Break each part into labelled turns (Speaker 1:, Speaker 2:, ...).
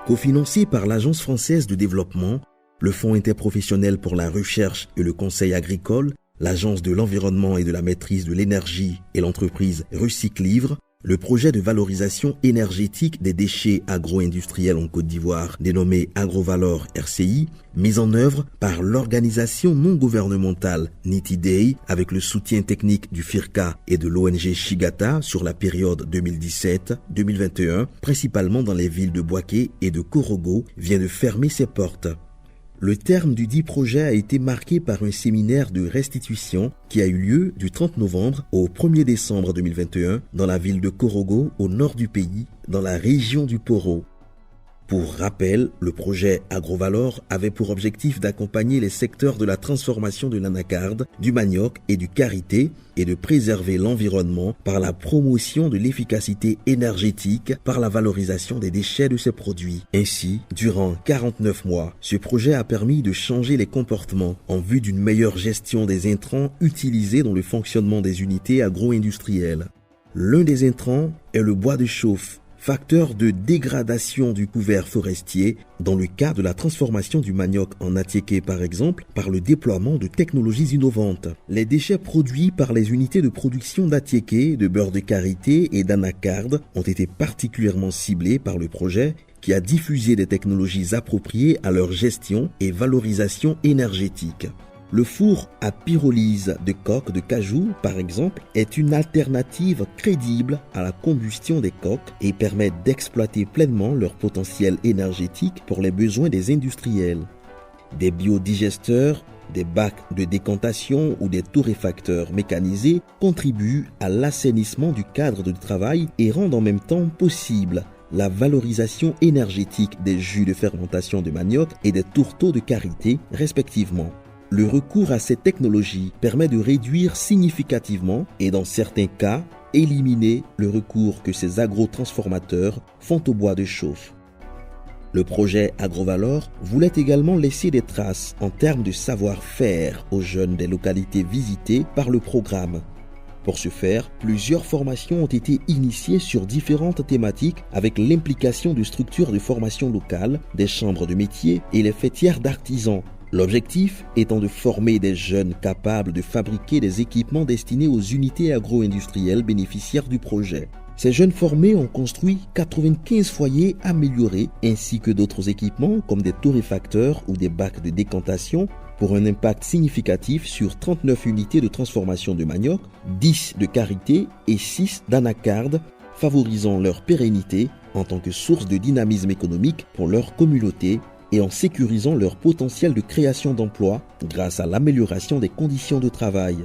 Speaker 1: Cofinancé par l'Agence française de développement, le Fonds interprofessionnel pour la recherche et le conseil agricole, l'Agence de l'environnement et de la maîtrise de l'énergie et l'entreprise Recyclivre, le projet de valorisation énergétique des déchets agro-industriels en Côte d'Ivoire, dénommé AgroValor RCI, mis en œuvre par l'organisation non gouvernementale Nitiday avec le soutien technique du FIRCA et de l'ONG Shigata sur la période 2017-2021, principalement dans les villes de Bouaké et de Korogo, vient de fermer ses portes. Le terme du dit projet a été marqué par un séminaire de restitution qui a eu lieu du 30 novembre au 1er décembre 2021 dans la ville de Korogo, au nord du pays, dans la région du Poro. Pour rappel, le projet AgroValor avait pour objectif d'accompagner les secteurs de la transformation de l'anacarde, du manioc et du karité et de préserver l'environnement par la promotion de l'efficacité énergétique par la valorisation des déchets de ces produits. Ainsi, durant 49 mois, ce projet a permis de changer les comportements en vue d'une meilleure gestion des intrants utilisés dans le fonctionnement des unités agro-industrielles. L'un des intrants est le bois de chauffe, facteur de dégradation du couvert forestier dans le cas de la transformation du manioc en attiéké par exemple par le déploiement de technologies innovantes. Les déchets produits par les unités de production d'attiéké, de beurre de karité et d'anacarde ont été particulièrement ciblés par le projet qui a diffusé des technologies appropriées à leur gestion et valorisation énergétique. Le four à pyrolyse de coques de cajou, par exemple, est une alternative crédible à la combustion des coques et permet d'exploiter pleinement leur potentiel énergétique pour les besoins des industriels. Des biodigesteurs, des bacs de décantation ou des torréfacteurs mécanisés contribuent à l'assainissement du cadre de travail et rendent en même temps possible la valorisation énergétique des jus de fermentation de manioc et des tourteaux de karité, respectivement. Le recours à ces technologies permet de réduire significativement et dans certains cas, éliminer le recours que ces agrotransformateurs font au bois de chauffe. Le projet AgroValor voulait également laisser des traces en termes de savoir-faire aux jeunes des localités visitées par le programme. Pour ce faire, plusieurs formations ont été initiées sur différentes thématiques avec l'implication de structures de formation locales, des chambres de métiers et les fêtières d'artisans. L'objectif étant de former des jeunes capables de fabriquer des équipements destinés aux unités agro-industrielles bénéficiaires du projet. Ces jeunes formés ont construit 95 foyers améliorés ainsi que d'autres équipements comme des torréfacteurs ou des bacs de décantation pour un impact significatif sur 39 unités de transformation de manioc, 10 de karité et 6 d'anacarde, favorisant leur pérennité en tant que source de dynamisme économique pour leur communauté et en sécurisant leur potentiel de création d'emplois grâce à l'amélioration des conditions de travail.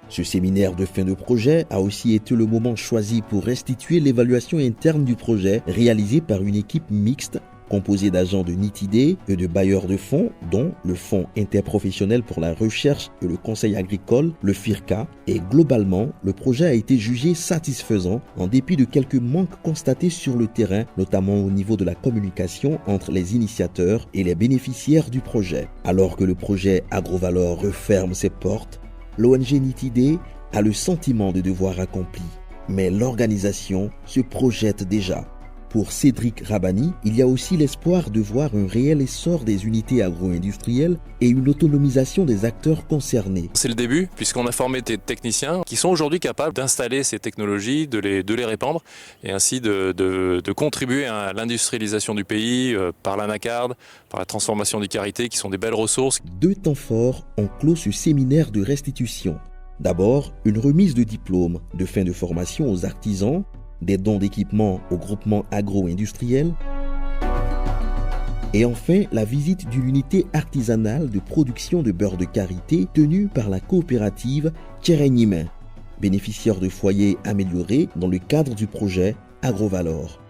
Speaker 1: Ce séminaire de fin de projet a aussi été le moment choisi pour restituer l'évaluation interne du projet réalisée par une équipe mixte composée d'agents de Nitiday et de bailleurs de fonds, dont le Fonds interprofessionnel pour la recherche et le conseil agricole, le FIRCA, et globalement, le projet a été jugé satisfaisant en dépit de quelques manques constatés sur le terrain, notamment au niveau de la communication entre les initiateurs et les bénéficiaires du projet. Alors que le projet AgroValor referme ses portes, l'ONG Nitiday a le sentiment de devoir accompli, mais l'organisation se projette déjà. Pour Cédric Rabani, il y a aussi l'espoir de voir un réel essor des unités agro-industrielles et une autonomisation des acteurs concernés.
Speaker 2: C'est le début, puisqu'on a formé des techniciens qui sont aujourd'hui capables d'installer ces technologies, de les répandre et ainsi de contribuer à l'industrialisation du pays par l'anacarde, par la transformation du karité, qui sont des belles ressources.
Speaker 1: 2 temps forts ont clos ce séminaire de restitution. D'abord, une remise de diplôme de fin de formation aux artisans, des dons d'équipements au groupement agro-industriel et enfin la visite d'une unité artisanale de production de beurre de karité tenue par la coopérative Tcherenyime, bénéficiaire de foyers améliorés dans le cadre du projet AgroValor.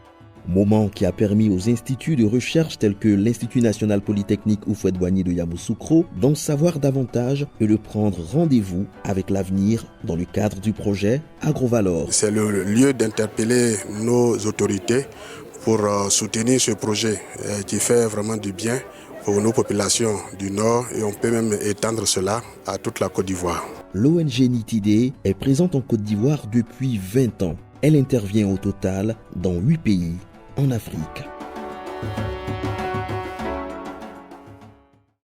Speaker 1: Moment qui a permis aux instituts de recherche tels que l'Institut national polytechnique Houphouët-Boigny de Yamoussoukro d'en savoir davantage et de prendre rendez-vous avec l'avenir dans le cadre du projet AgroValor.
Speaker 3: C'est le lieu d'interpeller nos autorités pour soutenir ce projet qui fait vraiment du bien pour nos populations du Nord et on peut même étendre cela à toute la Côte d'Ivoire.
Speaker 1: L'ONG Nitiday est présente en Côte d'Ivoire depuis 20 ans. Elle intervient au total dans 8 pays en Afrique.